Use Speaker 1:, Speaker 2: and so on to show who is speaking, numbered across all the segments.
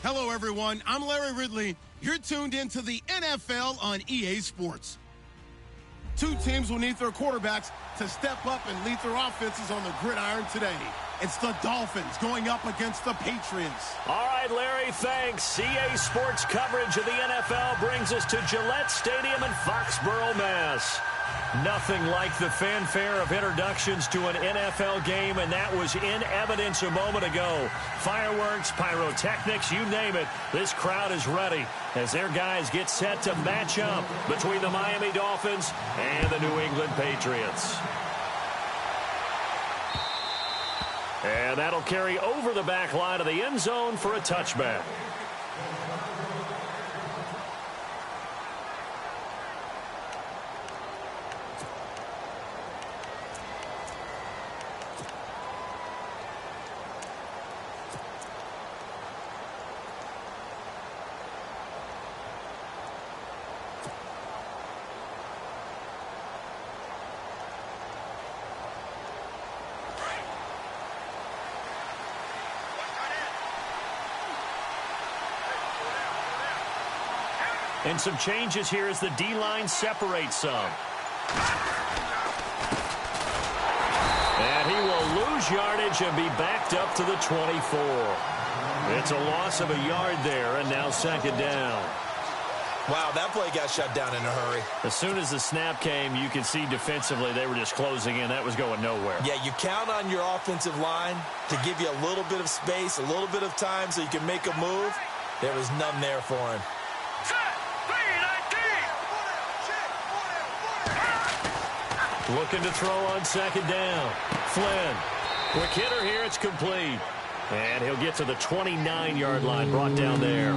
Speaker 1: Hello, everyone. I'm Larry Ridley. You're tuned into the NFL on EA Sports. Two teams will need their quarterbacks to step up and lead their offenses on the gridiron today. It's the Dolphins going up against the Patriots.
Speaker 2: All right, Larry, thanks. EA Sports coverage of the NFL brings us to Gillette Stadium in Foxborough, Mass. Nothing like the fanfare of introductions to an NFL game, and that was in evidence a moment ago. Fireworks, pyrotechnics, you name it. This crowd is ready as their guys get set to match up between the Miami Dolphins and the New England Patriots. And that'll carry over the back line of the end zone for a touchback. And some changes here as the D-line separates some. And he will lose yardage and be backed up to the 24. It's a loss of a yard there, and now second down.
Speaker 3: Wow, that play got shut down in a hurry.
Speaker 2: As soon as the snap came, you could see defensively they were just closing in. That was going nowhere.
Speaker 3: Yeah, you count on your offensive line to give you a little bit of space, a little bit of time so you can make a move. There was none there for him.
Speaker 2: Looking to throw on second down. Flynn. Quick hitter here. It's complete. And he'll get to the 29-yard line, brought down there.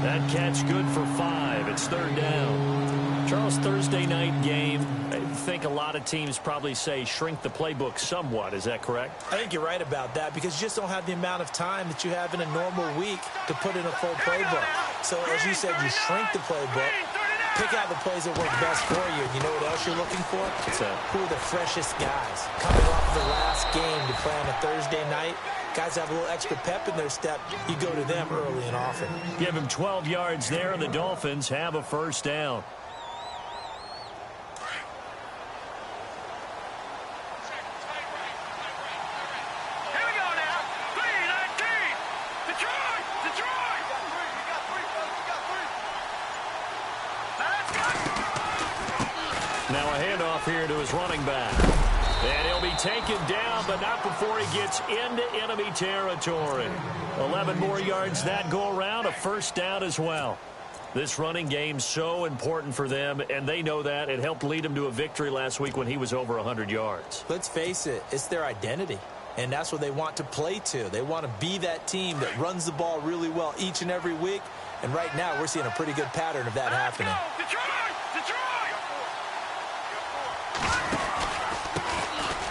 Speaker 2: That catch good for 5. It's third down. Charles, Thursday night game, I think a lot of teams probably say shrink the playbook somewhat. Is that correct?
Speaker 3: I think you're right about that because you just don't have the amount of time that you have in a normal week to put in a full playbook. So, as you said, you shrink the playbook. Pick out the plays that work best for you. And you know what else you're looking for? Who are the freshest guys? Coming off the last game to play on a Thursday night, guys have a little extra pep in their step. You go to them early and often.
Speaker 2: Give him 12 yards there, and the Dolphins have a first down. Now a handoff here to his running back. And he'll be taken down, but not before he gets into enemy territory. 11 more yards that go around, a first down as well. This running game so important for them, and they know that. It helped lead them to a victory last week when he was over 100 yards.
Speaker 3: Let's face it, it's their identity, and that's what they want to play to. They want to be that team that runs the ball really well each and every week, and right now we're seeing a pretty good pattern of that happening.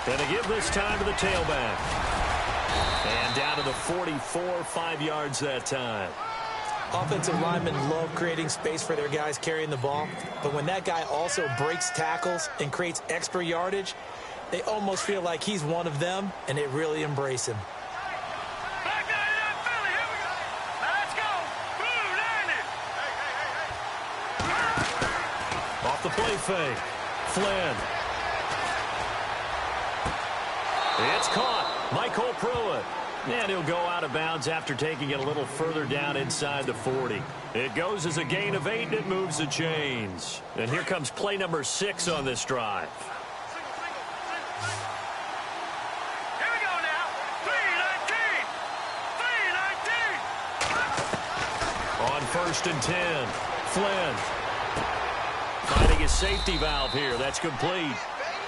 Speaker 2: And to give this time to the tailback. And down to the 44, 5 yards that time.
Speaker 3: Offensive linemen love creating space for their guys carrying the ball, but when that guy also breaks tackles and creates extra yardage, they almost feel like he's one of them, and they really embrace him.
Speaker 2: Off the play fake. Flynn. It's caught. Michael Pruitt. And he'll go out of bounds after taking it a little further down inside the 40. It goes as a gain of 8, and it moves the chains. And here comes play number 6 on this drive.
Speaker 4: Here we go now. 3-19.
Speaker 2: On 1st and 10. Flynn. Finding a safety valve here. That's complete.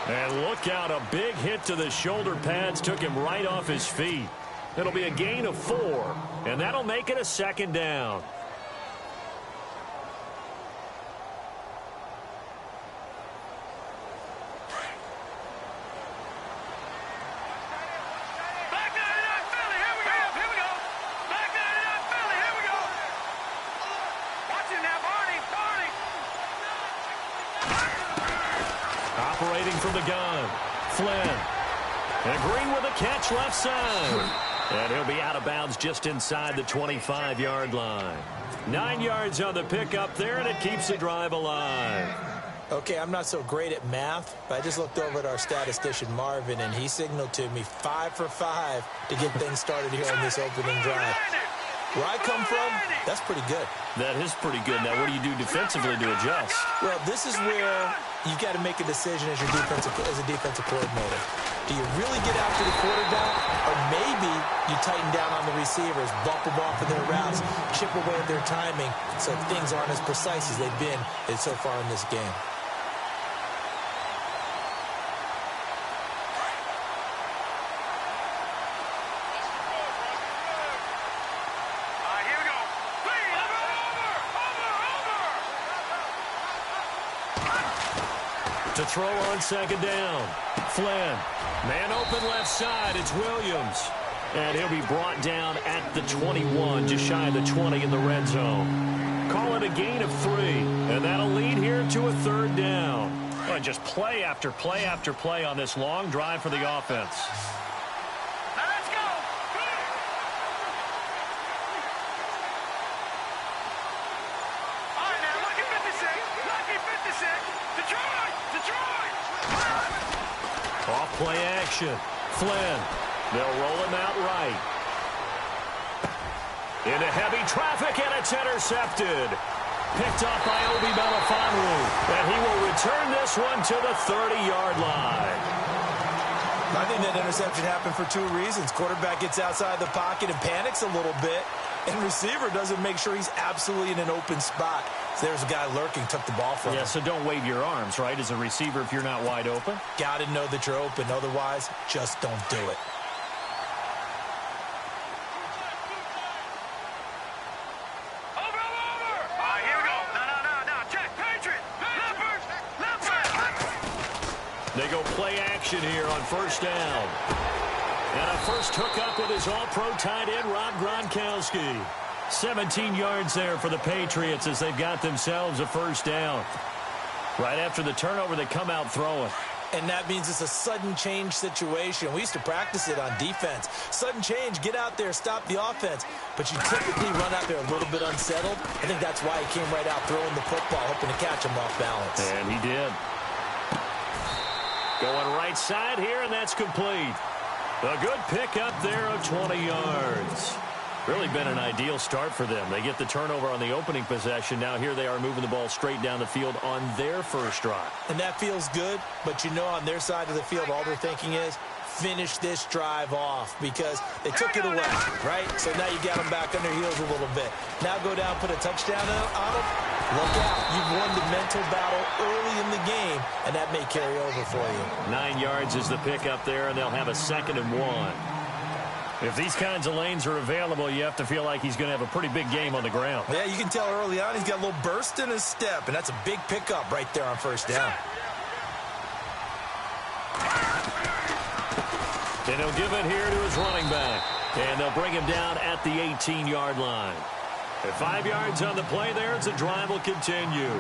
Speaker 2: And look out, a big hit to the shoulder pads took him right off his feet. It'll be a gain of 4, and that'll make it a second down.
Speaker 4: Back 99 Philly, here we go. Back 99 Philly, here we go. Watch it now, Barney.
Speaker 2: Operating from the gun. Flynn. And Green with a catch left side. And he'll be out of bounds just inside the 25-yard line. 9 yards on the pickup there, and it keeps the drive alive.
Speaker 3: Okay, I'm not so great at math, but I just looked over at our statistician, Marvin, and he signaled to me 5 for 5 to get things started here on this opening drive. Where I come from, that's pretty good.
Speaker 2: That is pretty good. Now, what do you do defensively to adjust?
Speaker 3: Well, this is where you got to make a decision as a defensive coordinator. Do you really get after the quarterback, or maybe you tighten down on the receivers, bump them off of their routes, chip away at their timing, so things aren't as precise as they've been so far in this game.
Speaker 2: To throw on second down. Flynn. Man open left side. It's Williams. And he'll be brought down at the 21, just shy of the 20 in the red zone. Call it a gain of 3. And that'll lead here to a third down. Oh, just play after play after play on this long drive for the offense. Play action. Flynn. They'll roll him out right. Into heavy traffic, and it's intercepted. Picked off by Obi Melifonwu. And he will return this one to the 30-yard line.
Speaker 3: I think that interception happened for 2 reasons. Quarterback gets outside the pocket and panics a little bit. And receiver doesn't make sure he's absolutely in an open spot. So there's a guy lurking, took the ball from him.
Speaker 2: Yeah, so don't wave your arms, right, as a receiver if you're not wide open.
Speaker 3: Got to know that you're open. Otherwise, just don't do it.
Speaker 4: Over. All right, here we go. No. Check. Patriot. Left.
Speaker 2: They go play action here on first down. And a first hookup with his all-pro tight end, Rob Gronkowski. 17 yards there for the Patriots as they've got themselves a first down. Right after the turnover, they come out throwing.
Speaker 3: And that means it's a sudden change situation. We used to practice it on defense. Sudden change, get out there, stop the offense. But you typically run out there a little bit unsettled. I think that's why he came right out throwing the football, hoping to catch him off balance.
Speaker 2: And he did. Going right side here, and that's complete. A good pickup there of 20 yards. Really been an ideal start for them. They get the turnover on the opening possession. Now here they are moving the ball straight down the field on their first drive.
Speaker 3: And that feels good, but you know on their side of the field all they're thinking is finish this drive off because they took it away, right? So now you got them back on their heels a little bit. Now go down, put a touchdown on them. Look out. You've won the mental battle early in the game, and that may carry over for you.
Speaker 2: 9 yards is the pickup there, and they'll have a 2nd and 1. If these kinds of lanes are available, you have to feel like he's going to have a pretty big game on the ground.
Speaker 3: Yeah, you can tell early on he's got a little burst in his step, and that's a big pickup right there on first down.
Speaker 2: And he'll give it here to his running back. And they'll bring him down at the 18-yard line. At 5 yards on the play there, as the drive will continue.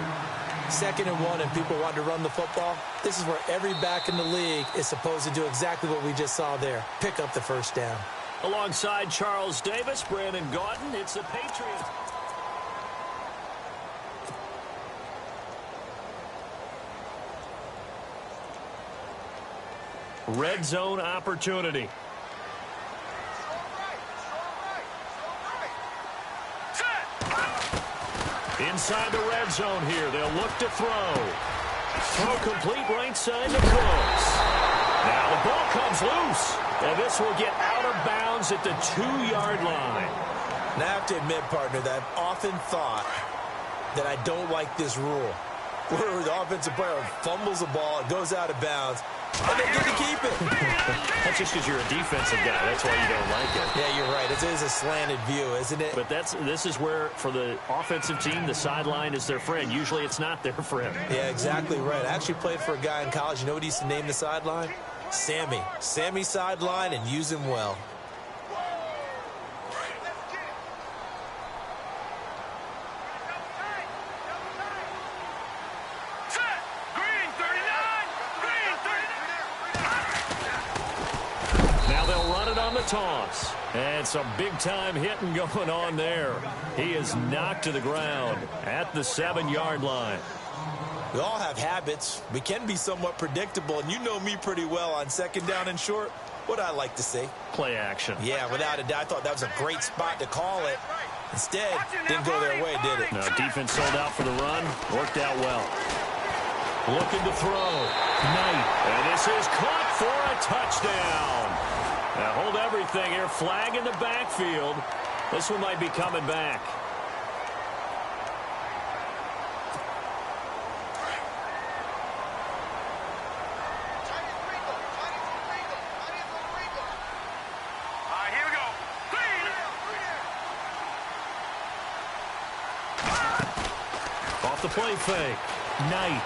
Speaker 3: 2nd and 1, and people want to run the football. This is where every back in the league is supposed to do exactly what we just saw there. Pick up the first down.
Speaker 2: Alongside Charles Davis, Brandon Gaudin, it's the Patriots. Red zone opportunity. Inside the red zone here, they'll look to throw. Throw complete right side to Cooks. Now the ball comes loose, and this will get out of bounds at the 2-yard line.
Speaker 3: Now I have to admit, partner, that I've often thought that I don't like this rule, where the offensive player fumbles the ball, it goes out of bounds, and they get to keep it.
Speaker 2: That's just because you're a defensive guy. That's why you don't like it.
Speaker 3: Yeah, you're right. It is a slanted view, isn't it?
Speaker 2: But this is where, for the offensive team, the sideline is their friend. Usually it's not their friend.
Speaker 3: Yeah, exactly right. I actually played for a guy in college. You know what he used to name the sideline? Sammy. Sammy sideline, and use him well.
Speaker 2: Now they'll run it on the toss. And some big-time hitting going on there. He is knocked to the ground at the 7-yard line.
Speaker 3: We all have habits. We can be somewhat predictable, and you know me pretty well on second down and short. What I like to say?
Speaker 2: Play action.
Speaker 3: Yeah, without a doubt. I thought that was a great spot to call it. Instead, didn't go their way, did it?
Speaker 2: No, defense sold out for the run. Worked out well. Looking to throw. Knight. And this is caught for a touchdown. Now hold everything here. Flag in the backfield. This one might be coming back.
Speaker 4: Here we go.
Speaker 2: Off the play fake. Knight.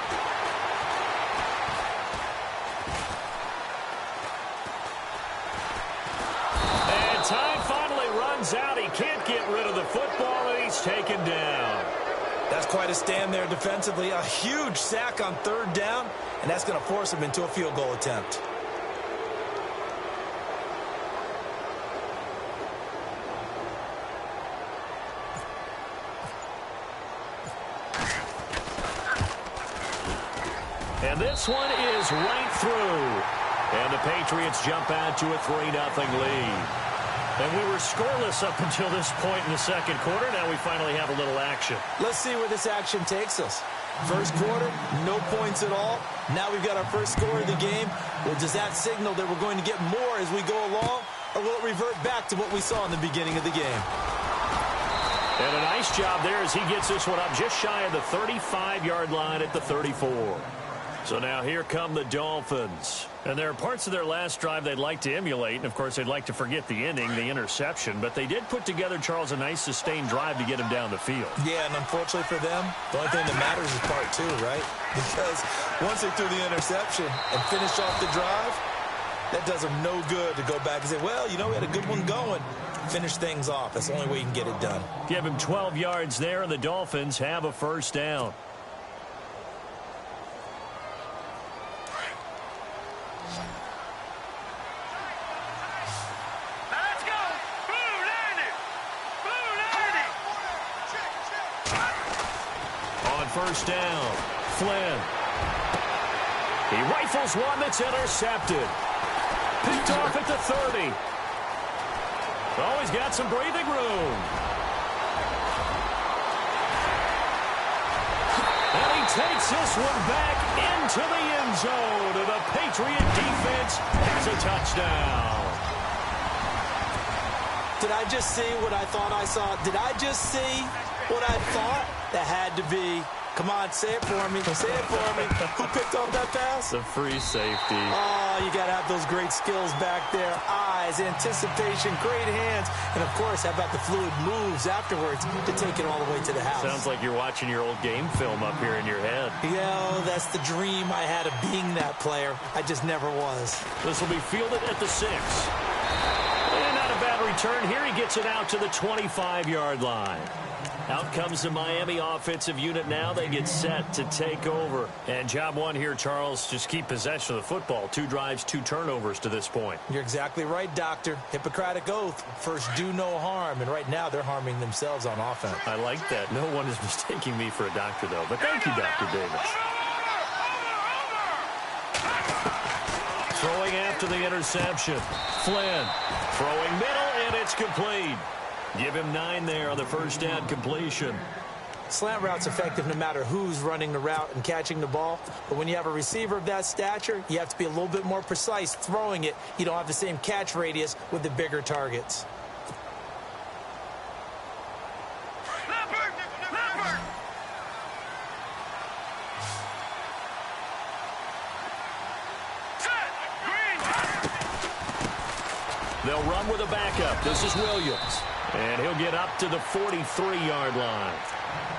Speaker 2: And time finally runs out. He can't get rid of the football, and he's taken down.
Speaker 3: That's quite a stand there defensively. A huge sack on third down, and that's going to force him into a field goal attempt.
Speaker 2: And this one is right through. And the Patriots jump out to a 3-0 lead. And we were scoreless up until this point in the second quarter. Now we finally have a little action.
Speaker 3: Let's see where this action takes us. First quarter, no points at all. Now we've got our first score of the game. Well, does that signal that we're going to get more as we go along? Or will it revert back to what we saw in the beginning of the game?
Speaker 2: And a nice job there as he gets this one up just shy of the 35-yard line at the 34. So now here come the Dolphins. And there are parts of their last drive they'd like to emulate. And, of course, they'd like to forget the ending, the interception. But they did put together, Charles, a nice sustained drive to get him down the field.
Speaker 3: Yeah, and unfortunately for them, the only thing that matters is part two, right? Because once they threw the interception and finished off the drive, that does them no good to go back and say, well, you know, we had a good one going. Finish things off. That's the only way you can get it done.
Speaker 2: Give him 12 yards there, and the Dolphins have a first down. First down. Flynn. He rifles one that's intercepted. Picked off at the 30. Oh, he's got some breathing room. And he takes this one back into the end zone. And the Patriot defense has a touchdown.
Speaker 3: Did I just see what I thought I saw? Did I just see what I thought? That had to be. Come on, say it for me. Say it for me. Who picked off that pass?
Speaker 2: The free safety.
Speaker 3: Oh, you got to have those great skills back there. Eyes, anticipation, great hands. And, of course, how about the fluid moves afterwards to take it all the way to the house?
Speaker 2: Sounds like you're watching your old game film up here in your head.
Speaker 3: Yeah, that's the dream I had of being that player. I just never was.
Speaker 2: This will be fielded at the 6. And not a bad return here. He gets it out to the 25-yard line. Out comes the Miami offensive unit now. They get set to take over. And job one here, Charles, just keep possession of the football. 2 drives, 2 turnovers to this point.
Speaker 3: You're exactly right, Doctor. Hippocratic oath. First, do no harm. And right now, they're harming themselves on offense.
Speaker 2: I like that. No one is mistaking me for a doctor, though. But thank you, Dr. Davis. Throwing after the interception. Flynn throwing middle, and it's complete. Give him 9 there on the first down completion.
Speaker 3: Slant route's effective no matter who's running the route and catching the ball. But when you have a receiver of that stature, you have to be a little bit more precise throwing it. You don't have the same catch radius with the bigger targets.
Speaker 2: They'll run with a backup. This is Williams. And he'll get up to the 43-yard line.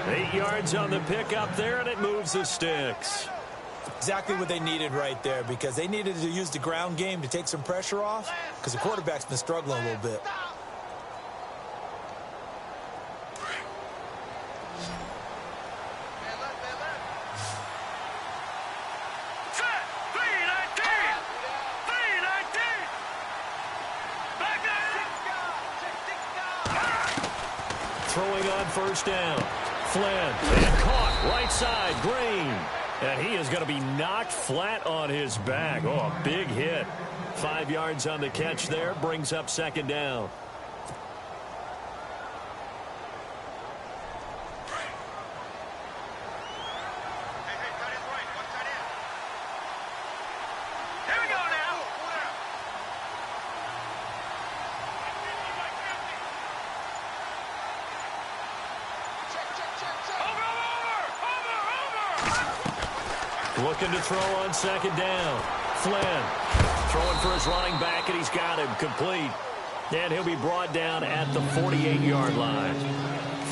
Speaker 2: 8 yards on the pickup there, and it moves the sticks.
Speaker 3: Exactly what they needed right there, because they needed to use the ground game to take some pressure off, because the quarterback's been struggling a little bit.
Speaker 2: Throwing on first down. Flynn, and caught right side, Green. And he is going to be knocked flat on his back. Oh, a big hit. 5 yards on the catch there, brings up second down. Looking to throw on second down. Flynn throwing for his running back, and he's got him complete. And he'll be brought down at the 48-yard line.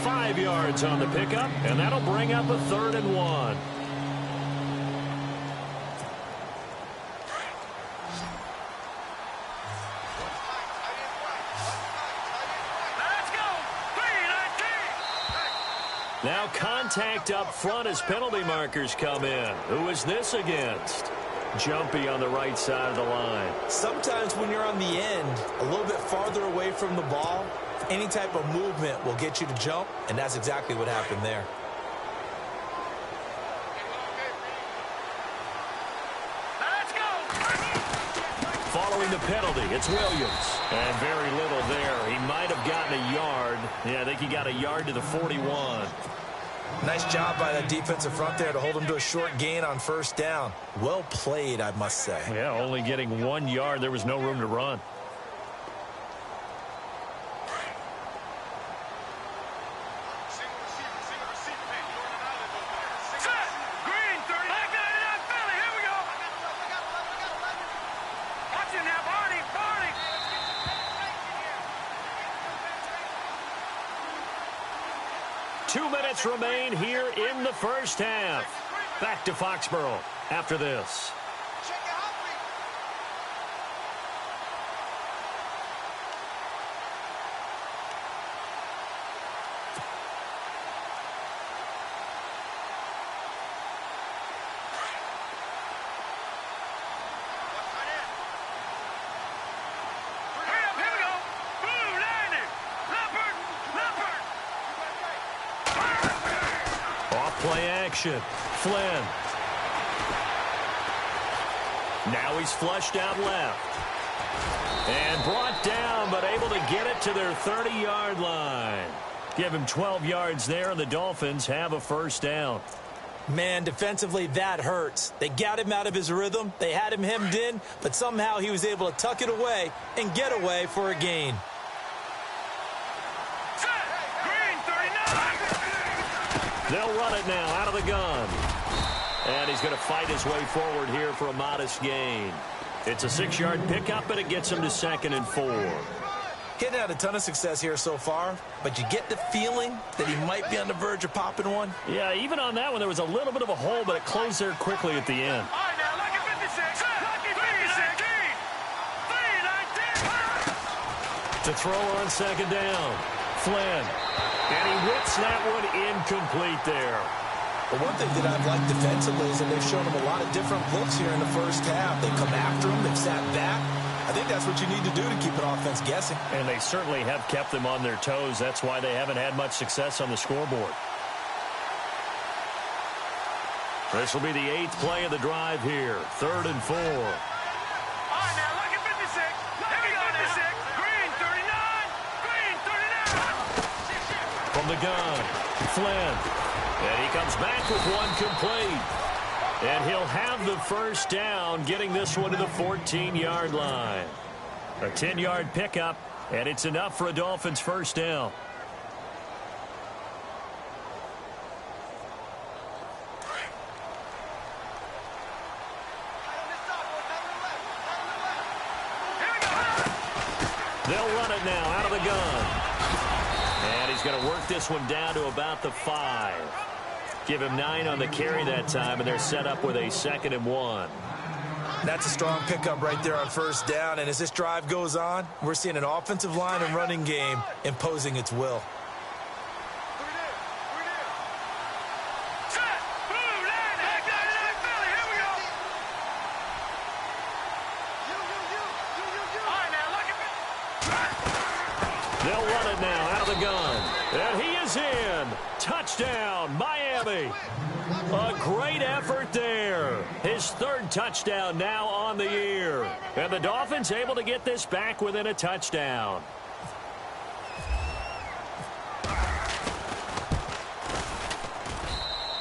Speaker 2: 5 yards on the pickup, and that'll bring up a 3rd and 1. Now contact up front as penalty markers come in. Who is this against? Jumpy on the right side of the line.
Speaker 3: Sometimes when you're on the end, a little bit farther away from the ball, any type of movement will get you to jump, and that's exactly what happened there.
Speaker 2: Following the penalty, it's Williams. And very little there. He might have gotten a yard. Yeah, I think he got a yard to the 41.
Speaker 3: Nice job by the defensive front there to hold him to a short gain on first down. Well played, I must say.
Speaker 2: Yeah, only getting 1 yard. There was no room to run. Remain here in the first half. Back to Foxborough after this. Play action. Flynn. Now he's flushed out left. And brought down, but able to get it to their 30-yard line. Give him 12 yards there, and the Dolphins have a first down.
Speaker 3: Man, defensively, that hurts. They got him out of his rhythm. They had him hemmed in, but somehow he was able to tuck it away and get away for a gain.
Speaker 2: They'll run it now out of the gun. And he's going to fight his way forward here for a modest gain. It's a 6-yard pickup, and it gets him to 2nd and 4.
Speaker 3: He hadn't had a ton of success here so far, but you get the feeling that he might be on the verge of popping one.
Speaker 2: Yeah, even on that one, there was a little bit of a hole, but it closed there quickly at the end.
Speaker 4: All right, now, lucky 56. Lucky 56.
Speaker 2: To throw on second down. Flynn. And he whips that one incomplete there.
Speaker 3: But one thing that I've liked defensively is that they've shown him a lot of different looks here in the first half. They come after him. They've sat back. I think that's what you need to do to keep an offense guessing.
Speaker 2: And they certainly have kept them on their toes. That's why they haven't had much success on the scoreboard. This will be the 8th play of the drive here. 3rd and 4.
Speaker 4: All right, now, lucky 56. Lucky 56. Green, 39. Green, 39.
Speaker 2: From the gun, Flynn. And he comes back with one complete. And he'll have the first down, getting this one to the 14-yard line. A 10-yard pickup, and it's enough for a Dolphins first down. They'll run it now out of the gun. And he's going to work this one down to about the 5. Give him 9 on the carry that time, and they're set up with a 2nd and 1.
Speaker 3: That's a strong pickup right there on first down. And as this drive goes on, we're seeing an offensive line and running game imposing its will.
Speaker 2: They'll run it now out of the gun. And He is in. Touchdown, Miami. A great effort there. His third touchdown now on the year. And the Dolphins able to get this back within a touchdown.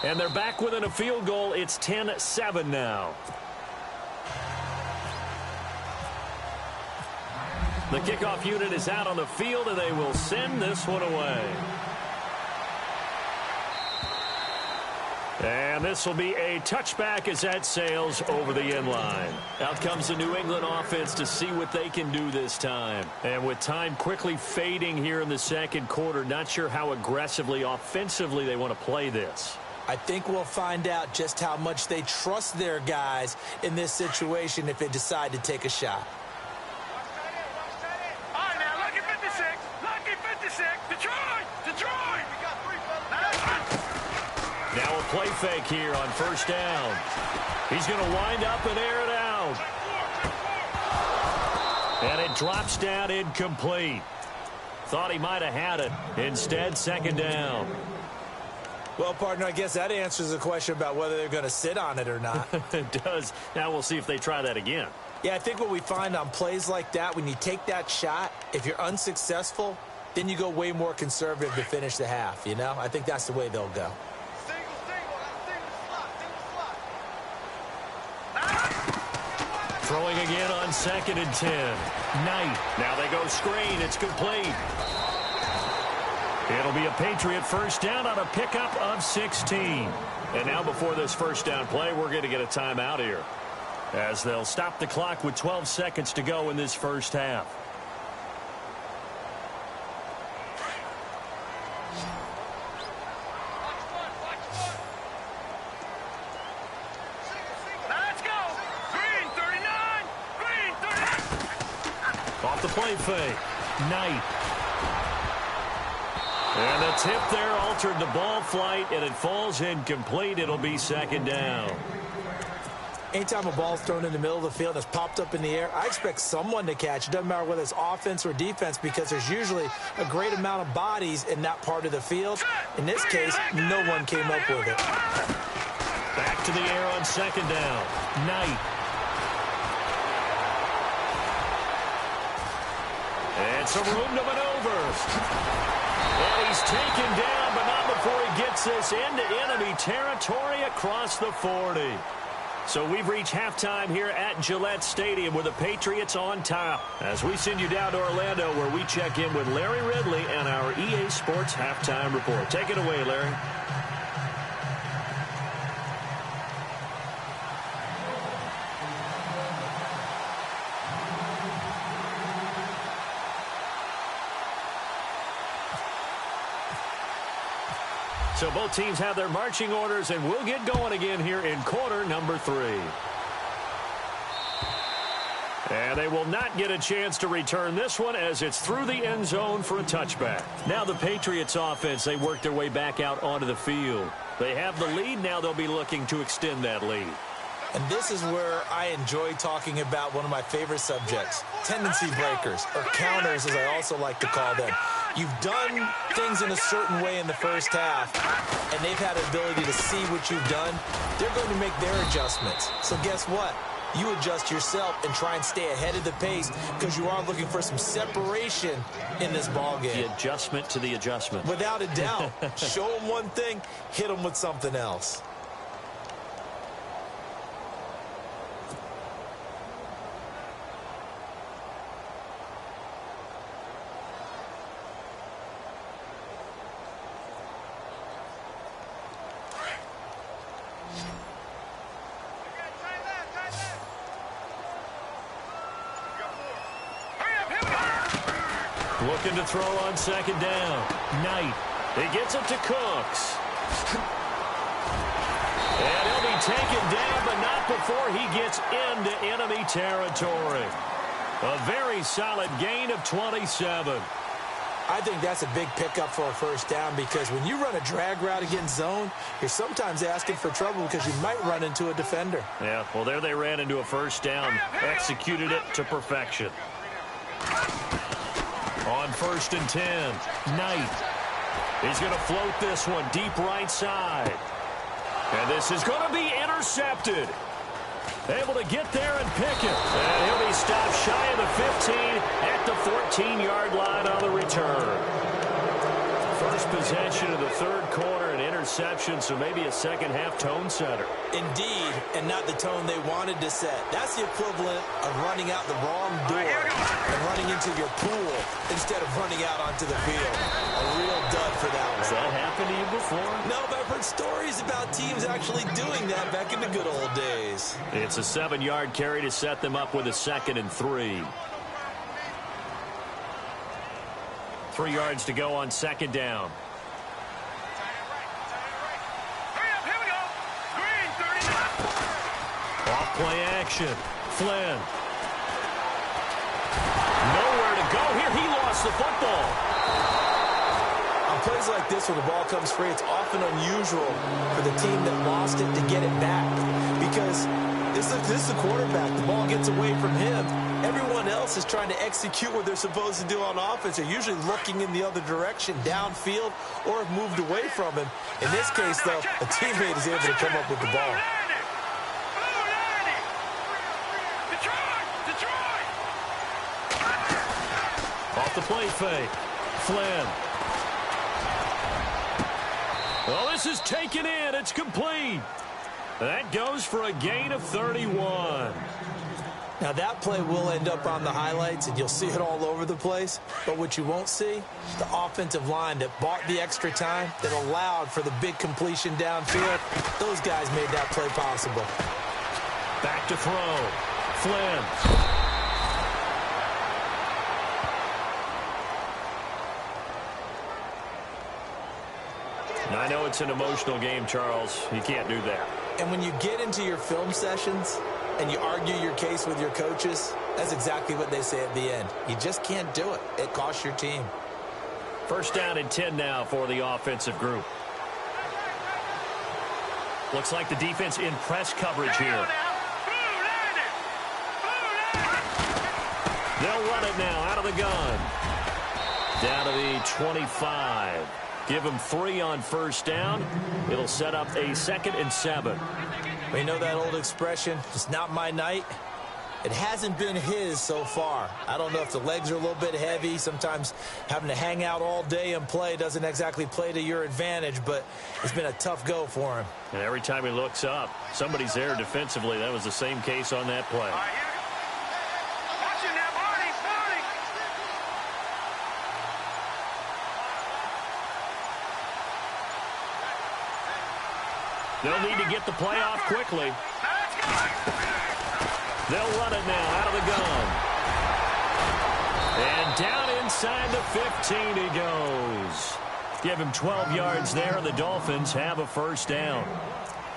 Speaker 2: And they're back within a field goal. It's 10-7 now. The kickoff unit is out on the field, and they will send this one away. And this will be a touchback as that sails over the end line. Out comes the New England offense to see what they can do this time. And with time quickly fading here in the second quarter, not sure how aggressively, offensively they want to play this.
Speaker 3: I think we'll find out just how much they trust their guys in this situation if they decide to take a shot.
Speaker 4: All right, now, lucky 56. Lucky 56. Detroit! Detroit! We got 3 fellas.
Speaker 2: Now a play fake here on first down. He's going to wind up and air it out. And it drops down incomplete. Thought he might have had it. Instead, second down.
Speaker 3: Well, partner, I guess that answers the question about whether they're going to sit on it or not.
Speaker 2: It does. Now we'll see if they try that again.
Speaker 3: Yeah, I think what we find on plays like that, when you take that shot, if you're unsuccessful, then you go way more conservative to finish the half, you know? I think that's the way they'll go.
Speaker 2: Throwing again on 2nd and 10. Knight. Now they go screen. It's complete. It'll be a Patriot first down on a pickup of 16. And now before this first down play, we're going to get a timeout here, as they'll stop the clock with 12 seconds to go in this first half.
Speaker 4: Let's go! Green 39! Green 39!
Speaker 2: Off the play fake. Knight. And the tip there altered the ball flight, and it falls incomplete. It'll be second down.
Speaker 3: Anytime a ball's thrown in the middle of the field and it's popped up in the air, I expect someone to catch. It doesn't matter whether it's offense or defense, because there's usually a great amount of bodies in that part of the field. In this case, no one came up with it.
Speaker 2: Back to the air on second down. Knight. It's a room to maneuver. And he's taken down, but not before he gets this into enemy territory across the 40. So we've reached halftime here at Gillette Stadium with the Patriots on top, as we send you down to Orlando, where we check in with Larry Ridley and our EA Sports Halftime Report. Take it away, Larry. So both teams have their marching orders, and we'll get going again here in quarter number 3. And they will not get a chance to return this one, as it's through the end zone for a touchback. Now the Patriots offense, they work their way back out onto the field. They have the lead. Now they'll be looking to extend that lead.
Speaker 3: And this is where I enjoy talking about one of my favorite subjects, tendency breakers, or counters, as I also like to call them. You've done things in a certain way in the first half, and they've had the ability to see what you've done. They're going to make their adjustments. So guess what? You adjust yourself and try and stay ahead of the pace, because you are looking for some separation in this ball game.
Speaker 2: The adjustment to the adjustment.
Speaker 3: Without a doubt. Show them one thing, hit them with something else.
Speaker 2: Looking to throw on second down. Knight. He gets it to Cooks. And he'll be taken down, but not before he gets into enemy territory. A very solid gain of 27.
Speaker 3: I think that's a big pickup for a first down, because when you run a drag route against zone, you're sometimes asking for trouble because you might run into a defender.
Speaker 2: Yeah, well, there they ran into a first down. Executed it to perfection. On 1st and 10, Knight. He's going to float this one deep right side. And this is going to be intercepted. Able to get there and pick it. And he'll be stopped shy of the 15 at the 14-yard line on the return. First possession of the third quarter, an interception, so maybe a second-half tone setter.
Speaker 3: Indeed, and not the tone they wanted to set. That's the equivalent of running out the wrong door and running into your pool instead of running out onto the field. A real dud for that one.
Speaker 2: Has that happened to you before?
Speaker 3: No, but I've heard stories about teams actually doing that back in the good old days.
Speaker 2: It's a 7-yard carry to set them up with a 2nd and 3. 3 yards to go on 2nd down. Off play action. Flynn. Nowhere to go here. He lost the football.
Speaker 3: On plays like this where the ball comes free, it's often unusual for the team that lost it to get it back. Because this is the quarterback. The ball gets away from him. Everyone else is trying to execute what they're supposed to do on offense. They're usually looking in the other direction, downfield, or have moved away from him. In this case, though, a teammate is able to come up with the ball.
Speaker 2: Off the play fake. Flynn. Well, this is taken in. It's complete. That goes for a gain of 31.
Speaker 3: Now, that play will end up on the highlights, and you'll see it all over the place. But what you won't see, the offensive line that bought the extra time, that allowed for the big completion downfield, those guys made that play possible.
Speaker 2: Back to throw. Flynn. I know it's an emotional game, Charles. You can't do that.
Speaker 3: And when you get into your film sessions and you argue your case with your coaches, that's exactly what they say at the end. You just can't do it. It costs your team.
Speaker 2: 1st down and 10 now for the offensive group. Looks like the defense in press coverage here. They'll run it now out of the gun. Down to the 25. Give him 3 on 1st down. It'll set up a 2nd and 7.
Speaker 3: We know that old expression, it's not my night. It hasn't been his so far. I don't know if the legs are a little bit heavy. Sometimes having to hang out all day and play doesn't exactly play to your advantage, but it's been a tough go for him.
Speaker 2: And every time he looks up, somebody's there defensively. That was the same case on that play. They'll need to get the play off quickly. They'll run it now out of the gun. And down inside the 15 he goes. Give him 12 yards there. The Dolphins have a 1st down.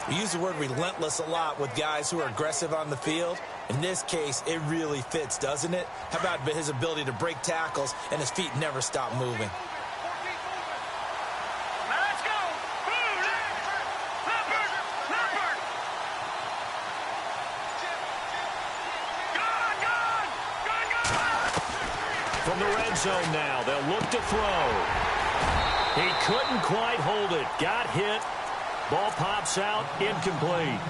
Speaker 3: We use the word relentless a lot with guys who are aggressive on the field. In this case, it really fits, doesn't it? How about his ability to break tackles and his feet never stop moving?
Speaker 2: From the red zone now, they'll look to throw. He couldn't quite hold it. Got hit. Ball pops out, incomplete.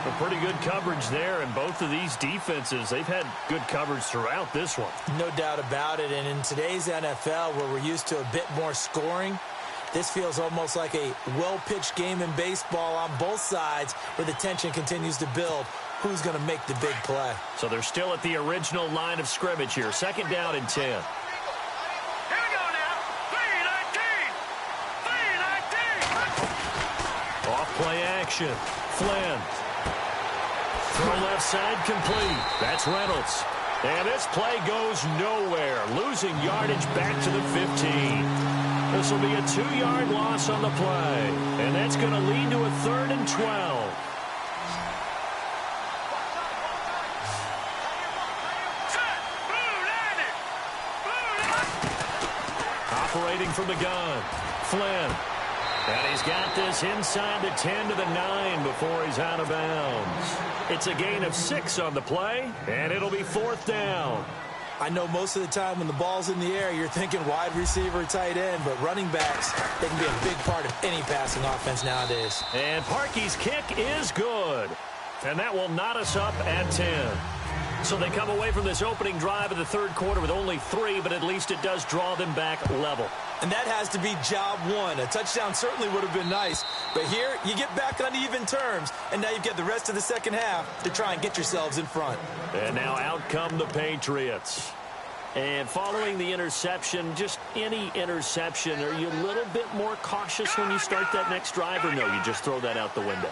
Speaker 2: A pretty good coverage there, and both of these defenses, they've had good coverage throughout this one.
Speaker 3: No doubt about it, and in today's NFL, where we're used to a bit more scoring, this feels almost like a well-pitched game in baseball on both sides, where the tension continues to build. Who's going to make the big play?
Speaker 2: So they're still at the original line of scrimmage here. 2nd down and 10.
Speaker 4: Here we go now. 3-19.
Speaker 2: Off play action. Flynn. Throw left side complete. That's Reynolds. And this play goes nowhere. Losing yardage back to the 15. This will be a 2-yard loss on the play. And that's going to lead to a 3rd and 12. Operating from the gun. Flynn. And he's got this inside the 10 to the 9 before he's out of bounds. It's a gain of 6 on the play, and it'll be 4th down.
Speaker 3: I know most of the time when the ball's in the air, you're thinking wide receiver, tight end, but running backs, they can be a big part of any passing offense nowadays.
Speaker 2: And Parkey's kick is good. And that will knot us up at 10. So they come away from this opening drive in the third quarter with only 3, but at least it does draw them back level.
Speaker 3: And that has to be job one. A touchdown certainly would have been nice. But here, you get back on even terms, and now you've got the rest of the second half to try and get yourselves in front.
Speaker 2: And now out come the Patriots. And following the interception, just any interception, are you a little bit more cautious when you start that next drive, or no, you just throw that out the window?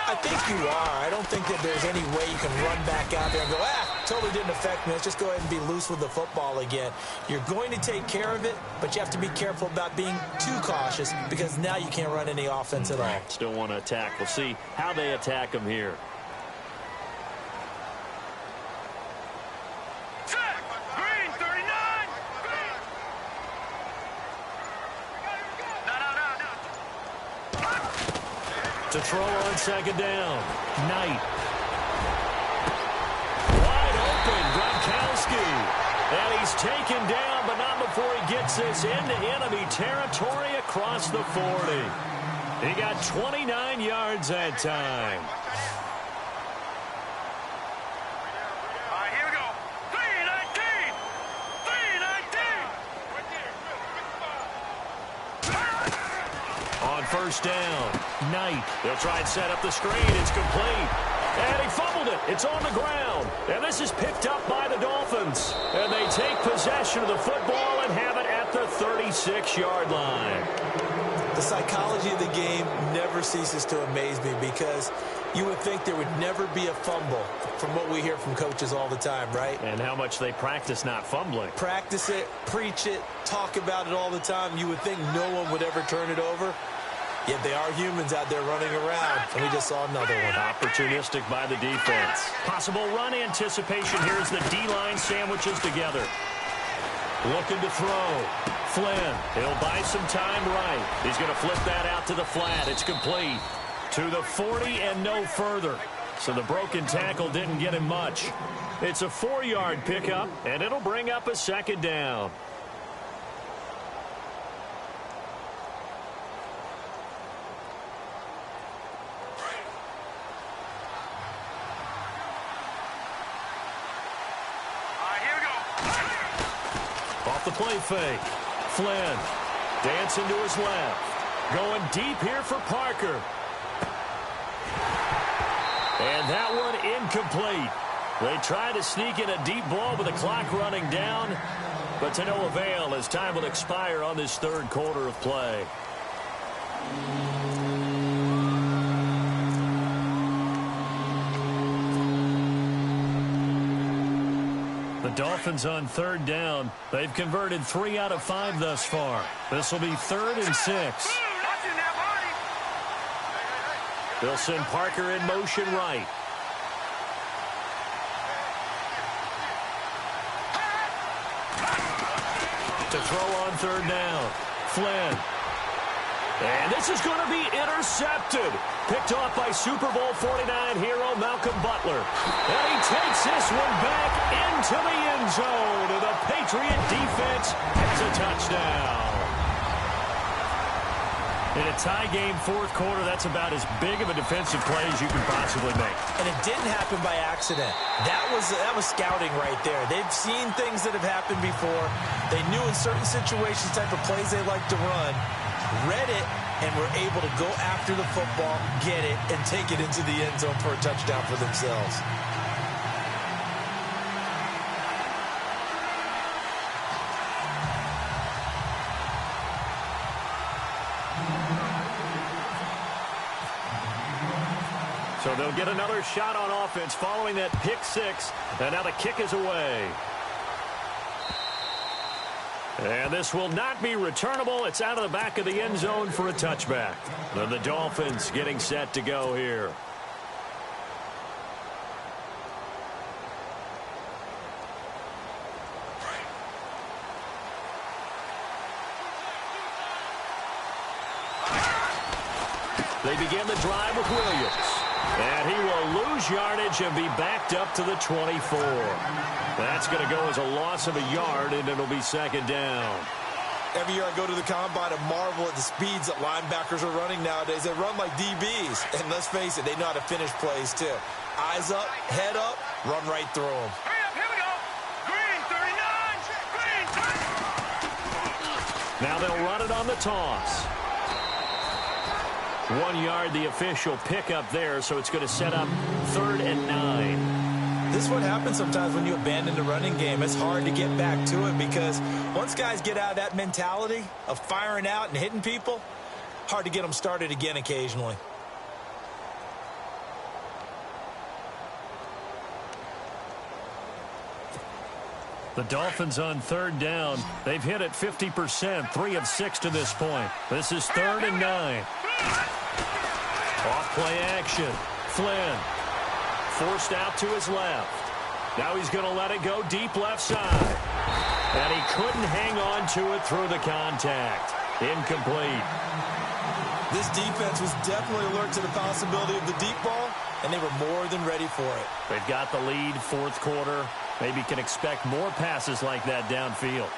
Speaker 3: I think you are. I don't think that there's any way you can run back out there and go, totally didn't affect me. Let's just go ahead and be loose with the football again. You're going to take care of it, but you have to be careful about being too cautious because now you can't run any offense at all.
Speaker 2: Still want to attack. We'll see how they attack them here. To throw on second down. Knight. Wide open, Gronkowski. And he's taken down, but not before he gets this into enemy territory across the 40. He got 29 yards that time.
Speaker 4: All right, here we go. 319. 319.
Speaker 2: On first down, Knight. They'll try and set up the screen. It's complete. And he fumbled it. It's on the ground. And this is picked up by the Dolphins. And they take possession of the football and have it at the 36-yard line.
Speaker 3: The psychology of the game never ceases to amaze me because you would think there would never be a fumble from what we hear from coaches all the time, right?
Speaker 2: And how much they practice not fumbling.
Speaker 3: Practice it, preach it, talk about it all the time. You would think no one would ever turn it over. Yet they are humans out there running around, and we just saw another one.
Speaker 2: Opportunistic by the defense. Possible run anticipation here as the D-line sandwiches together. Looking to throw. Flynn, he'll buy some time right. He's going to flip that out to the flat. It's complete. To the 40 and no further. So the broken tackle didn't get him much. It's a 4-yard pickup, and it'll bring up a second down. The play fake. Flynn dancing to his left. Going deep here for Parker. And that one incomplete. They try to sneak in a deep ball with the clock running down, but to no avail as time will expire on this third quarter of play. The Dolphins on third down. They've converted 3 out of 5 thus far. This will be 3rd and 6. They'll send Parker in motion right. To throw on third down. Flynn. And this is going to be intercepted. Picked off by Super Bowl 49 hero Malcolm Butler. And he takes this one back into the end zone. And the Patriot defense has a touchdown. In a tie game fourth quarter, that's about as big of a defensive play as you can possibly make.
Speaker 3: And it didn't happen by accident. That was scouting right there. They've seen things that have happened before. They knew in certain situations type of plays they like to run. Read it, and were able to go after the football, get it, and take it into the end zone for a touchdown for themselves.
Speaker 2: So they'll get another shot on offense following that pick six, and now the kick is away. And this will not be returnable. It's out of the back of the end zone for a touchback. And the Dolphins getting set to go here. They begin the drive with Williams. And he will lose yardage and be backed up to the 24. That's going to go as a loss of a yard, and it'll be second down.
Speaker 3: Every year I go to the combine and marvel at the speeds that linebackers are running nowadays. They run like DBs. And let's face it, they know how to finish plays too. Eyes up, head up, run right through them.
Speaker 4: Hurry up, here we go. Green 39. Green 30.
Speaker 2: Now they'll run it on the toss. 1 yard, the official pickup there, so it's going to set up 3rd and 9.
Speaker 3: This is what happens sometimes when you abandon the running game. It's hard to get back to it because once guys get out of that mentality of firing out and hitting people, hard to get them started again occasionally.
Speaker 2: The Dolphins on 3rd down. They've hit it 50%, 3 of 6 to this point. This is 3rd and 9. Off play action. Flynn forced out to his left. Now he's going to let it go deep left side. And he couldn't hang on to it through the contact. Incomplete.
Speaker 3: This defense was definitely alert to the possibility of the deep ball, and they were more than ready for it.
Speaker 2: They've got the lead, 4th quarter. Maybe can expect more passes like that downfield.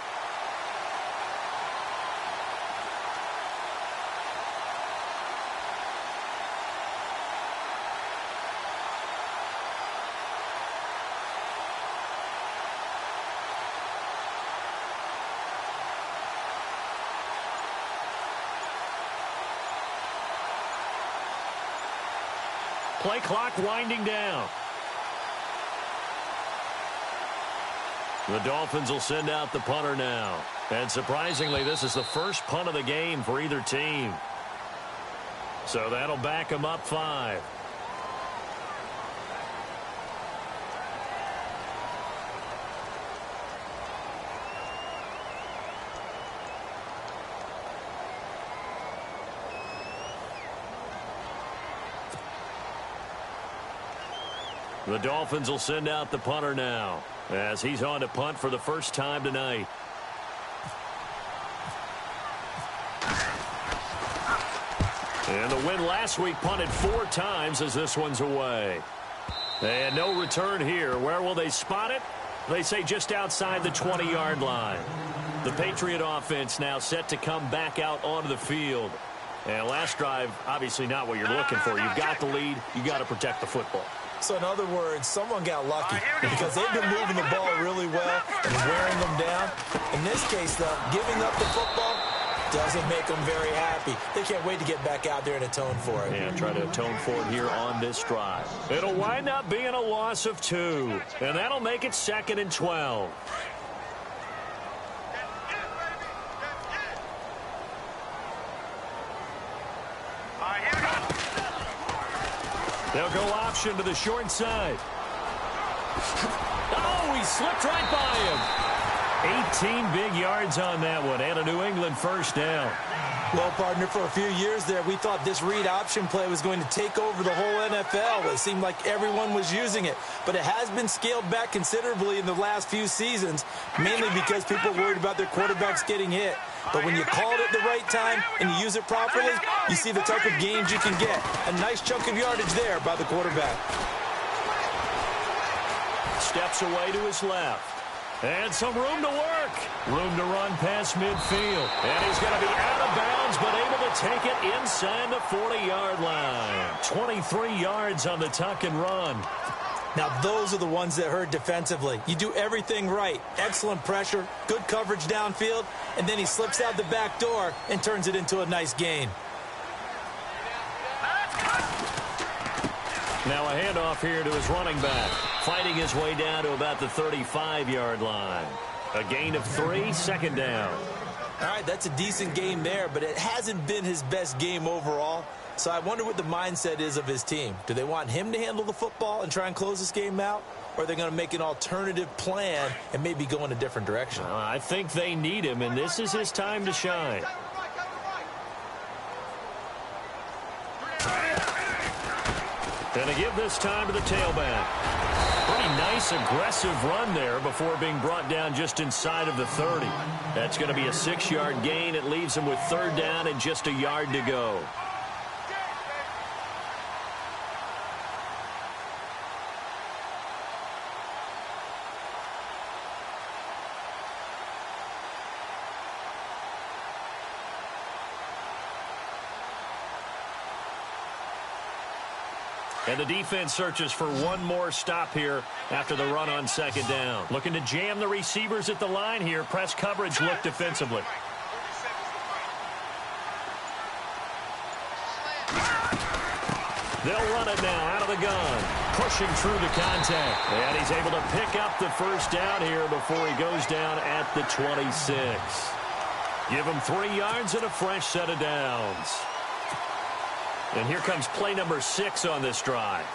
Speaker 2: Play clock winding down. The Dolphins will send out the punter now. And surprisingly, this is the first punt of the game for either team. So that'll back them up 5. The Dolphins will send out the punter now as he's on to punt for the first time tonight. And the win last week punted 4 times as this one's away. And no return here. Where will they spot it? They say just outside the 20-yard line. The Patriot offense now set to come back out onto the field. And last drive, obviously not what you're looking for. You've got the lead. You've got to protect the football.
Speaker 3: So in other words, someone got lucky because they've been moving the ball really well and wearing them down. In this case, though, giving up the football doesn't make them very happy. They can't wait to get back out there and atone for it.
Speaker 2: Yeah, try to atone for it here on this drive. It'll wind up being a loss of 2, and that'll make it 2nd and 12. They'll go option to the short side. Oh, he slipped right by him. 18 big yards on that one, and a New England first down.
Speaker 3: Well, partner, for a few years there, we thought this read option play was going to take over the whole NFL. It seemed like everyone was using it, but it has been scaled back considerably in the last few seasons, mainly because people are worried about their quarterbacks getting hit. But when you call it at the right time and you use it properly, you see the type of gains you can get. A nice chunk of yardage there by the quarterback.
Speaker 2: Steps away to his left. And some room to work. Room to run past midfield. And he's going to be out of bounds, but able to take it inside the 40-yard line. 23 yards on the tuck and run.
Speaker 3: Now, those are the ones that hurt defensively. You do everything right. Excellent pressure, good coverage downfield, and then he slips out the back door and turns it into a nice gain.
Speaker 2: Now a handoff here to his running back. Fighting his way down to about the 35-yard line. A gain of 3, 2nd down.
Speaker 3: All right, that's a decent game there, but it hasn't been his best game overall. So I wonder what the mindset is of his team. Do they want him to handle the football and try and close this game out? Or are they going to make an alternative plan and maybe go in a different direction?
Speaker 2: I think they need him, and this is his time to shine. And to give this time to the tailback. Pretty nice, aggressive run there before being brought down just inside of the 30. That's going to be a 6-yard gain. It leaves him with 3rd down and just a yard to go. And the defense searches for one more stop here after the run on second down. Looking to jam the receivers at the line here. Press coverage look defensively. They'll run it now out of the gun. Pushing through the contact. And he's able to pick up the first down here before he goes down at the 26. Give him 3 yards and a fresh set of downs. And here comes play number 6 on this drive.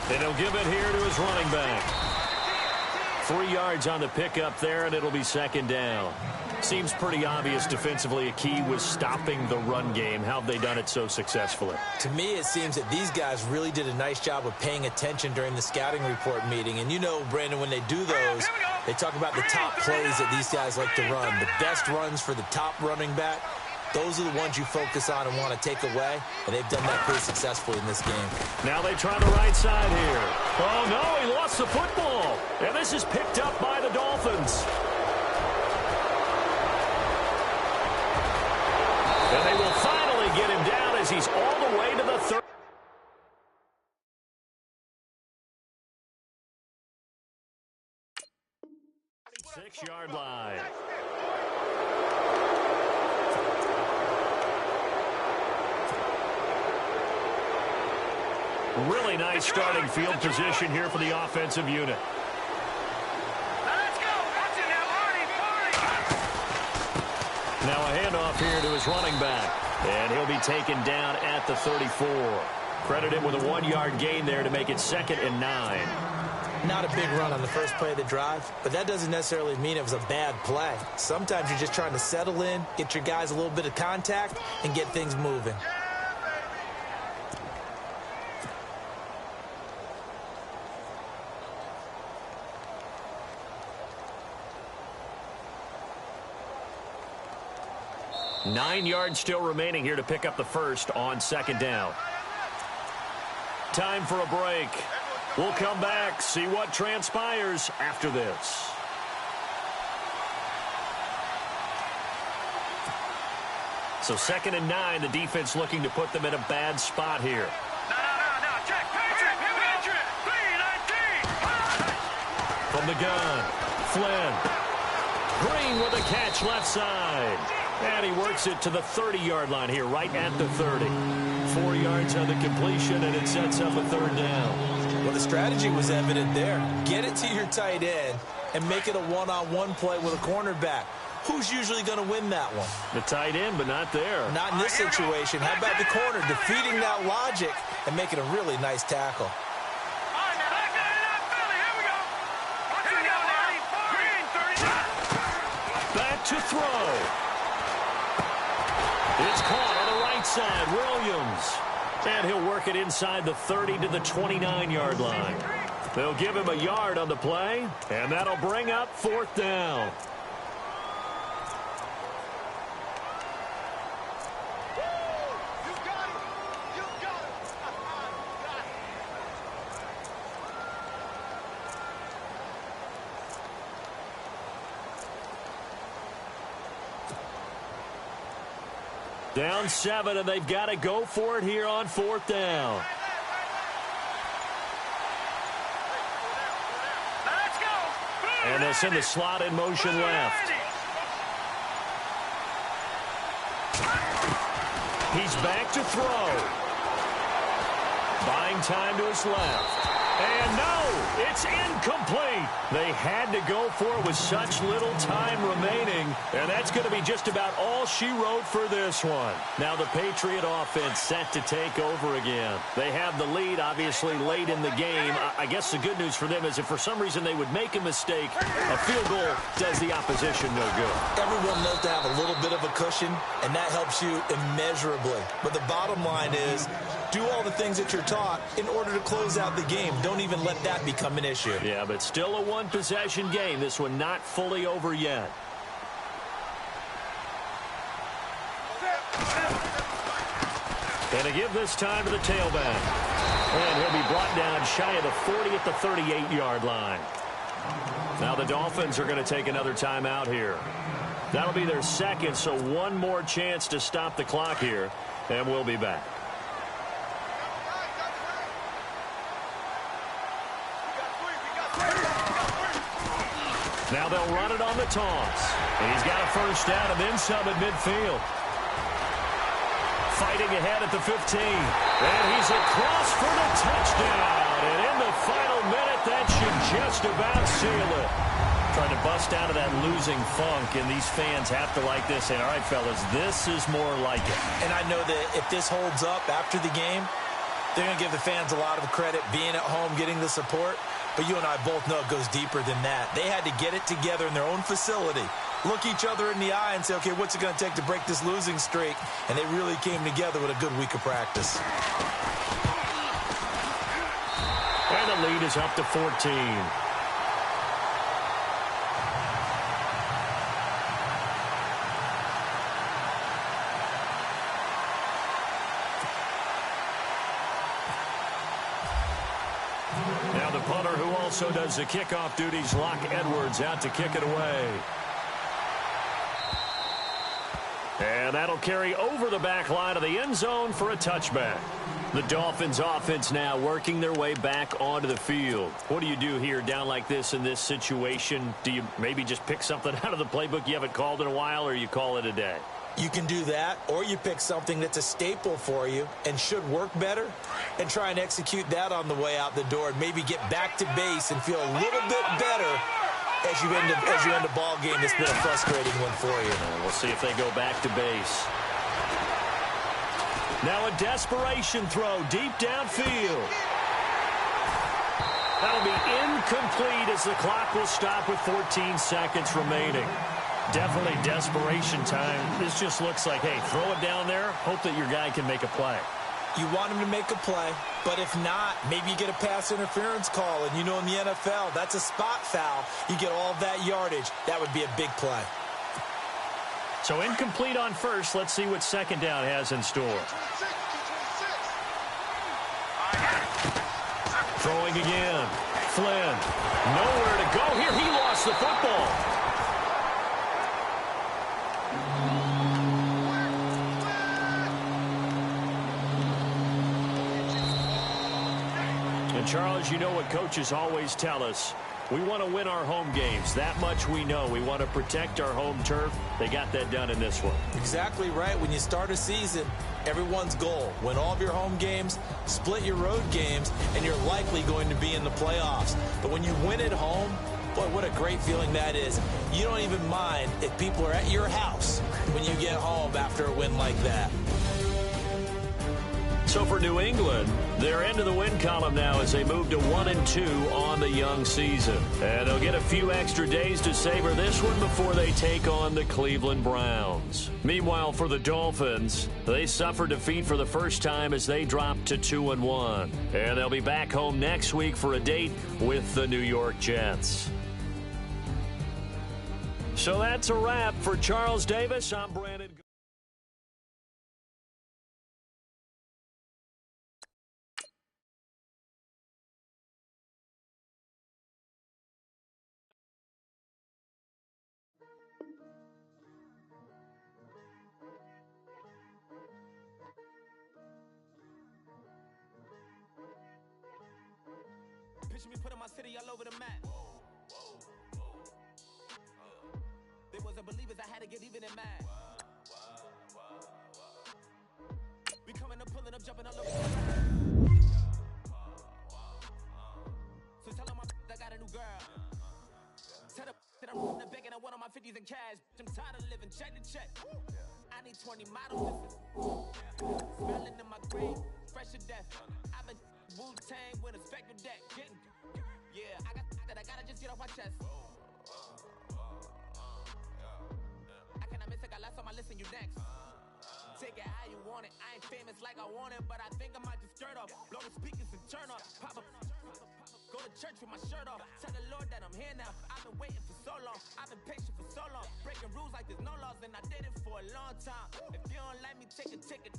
Speaker 2: And he'll give it here to his running back. 3 yards on the pickup there, and it'll be second down. Seems pretty obvious defensively a key was stopping the run game. How have they done it so successfully?
Speaker 3: To me, it seems that these guys really did a nice job of paying attention during the scouting report meeting. And you know, Brandon, when they do those, they talk about the top plays that these guys like to run. The best runs for the top running back, those are the ones you focus on and want to take away. And they've done that pretty successfully in this game.
Speaker 2: Now they try the right side here. Oh, no, he lost the football. And this is picked up by the Dolphins. And they will finally get him down as he's all the way to the 36-yard line. Really nice starting field position here for the offensive unit. Now a handoff here to his running back. And he'll be taken down at the 34. Credit him with a 1-yard gain there to make it 2nd and 9.
Speaker 3: Not a big run on the first play of the drive, but that doesn't necessarily mean it was a bad play. Sometimes you're just trying to settle in, get your guys a little bit of contact, and get things moving.
Speaker 2: Nine yards still remaining here to pick up the first on second down. Time for a break. We'll come back, see what transpires after this. So 2nd and 9, the defense looking to put them in a bad spot here.
Speaker 4: No. Check, Patrick.
Speaker 2: From the gun, Flynn. Green with a catch left side. And he works it to the 30-yard line here, right at the 30. 4 yards on the completion, and it sets up a 3rd down.
Speaker 3: Well, the strategy was evident there. Get it to your tight end and make it a one-on-one play with a cornerback. Who's usually going to win that one?
Speaker 2: The tight end, but not there.
Speaker 3: Not in this situation. How about the corner defeating that logic and making a really nice tackle?
Speaker 2: Back to throw. It's caught on the right side, Williams. And he'll work it inside the 30 to the 29-yard line. They'll give him a yard on the play, and that'll bring up 4th down. Down 7, and they've got to go for it here on 4th down.
Speaker 4: Let's go.
Speaker 2: And they'll send the slot in motion left. He's back to throw. Buying time to his left. And no, it's incomplete. They had to go for it with such little time remaining. And that's going to be just about all she wrote for this one. Now the Patriot offense set to take over again. They have the lead, obviously, late in the game. I guess the good news for them is if for some reason they would make a mistake, a field goal does the opposition no good.
Speaker 3: Everyone knows to have a little bit of a cushion, and that helps you immeasurably. But the bottom line is, do all the things that you're taught in order to close out the game. Don't even let that become an issue.
Speaker 2: Yeah, but still a one-possession game. This one not fully over yet. And to give this time to the tailback. And he'll be brought down shy of the 40 at the 38-yard line. Now the Dolphins are going to take another timeout here. That'll be their second, so one more chance to stop the clock here, and we'll be back. Now they'll run it on the toss. And he's got a first down and then some at midfield. Fighting ahead at the 15. And he's across for the touchdown. And in the final minute, that should just about seal it. Trying to bust out of that losing funk, and these fans have to like this. And all right, fellas, this is more like it.
Speaker 3: And I know that if this holds up after the game, they're going to give the fans a lot of credit being at home, getting the support. But you and I both know it goes deeper than that. They had to get it together in their own facility, look each other in the eye and say, okay, what's it going to take to break this losing streak? And they really came together with a good week of practice.
Speaker 2: And the lead is up to 14. Now the punter, who also does the kickoff duties, Locke Edwards, out to kick it away. And that'll carry over the back line of the end zone for a touchback. The Dolphins offense now working their way back onto the field. What do you do here down like this in this situation? Do you maybe just pick something out of the playbook you haven't called in a while, or you call it a day?
Speaker 3: You can do that, or you pick something that's a staple for you and should work better and try and execute that on the way out the door and maybe get back to base and feel a little bit better as you end a ball game that's been a frustrating one for you.
Speaker 2: We'll see if they go back to base. Now a desperation throw deep downfield. That'll be incomplete as the clock will stop with 14 seconds remaining. Definitely desperation time. This just looks like, hey, throw it down there, hope that your guy can make a play.
Speaker 3: You want him to make a play, but if not, maybe you get a pass interference call, and you know in the NFL, that's a spot foul. You get all that yardage. That would be a big play.
Speaker 2: So incomplete on first. Let's see what second down has in store. Throwing again. Flynn. Nowhere to go here. He lost the football. And Charles, you know what coaches always tell us. We want to win our home games. That much we know. We want to protect our home turf. They got that done in this one.
Speaker 3: Exactly right. When you start a season, everyone's goal, win all of your home games, split your road games, and you're likely going to be in the playoffs. But when you win at home, boy, what a great feeling that is. You don't even mind if people are at your house when you get home after a win like that.
Speaker 2: So for New England, they're into the win column now as they move to 1-2 on the young season. And they'll get a few extra days to savor this one before they take on the Cleveland Browns. Meanwhile, for the Dolphins, they suffered defeat for the first time as they dropped to 2-1. And they'll be back home next week for a date with the New York Jets. So that's a wrap. For Charles Davis, I'm Brandon.
Speaker 5: Picture me putting my city all over the map. They wasn't believers, I had to get even in mad. We coming up, pulling up, jumping all over the map. So tell them I got a new girl. Tell them that I'm running back and I want on my 50s in cash. I'm tired of living check to check. I need 20 models. Smelling in my grave, fresh to death. I've been Wu-Tang with a spectral deck. Yeah, I gotta just get off my chest. I cannot miss it, got last on my list and you next. Take it how you want it. I ain't famous like I want it, but I think I might just skirt off. Blow the speakers and turn up. Pop up. Go to church with my shirt off. Tell the Lord that I'm here now. I've been waiting for so long. I've been patient for so long. Breaking rules like there's no laws, and I did it for a long time. If you don't like me, take a ticket.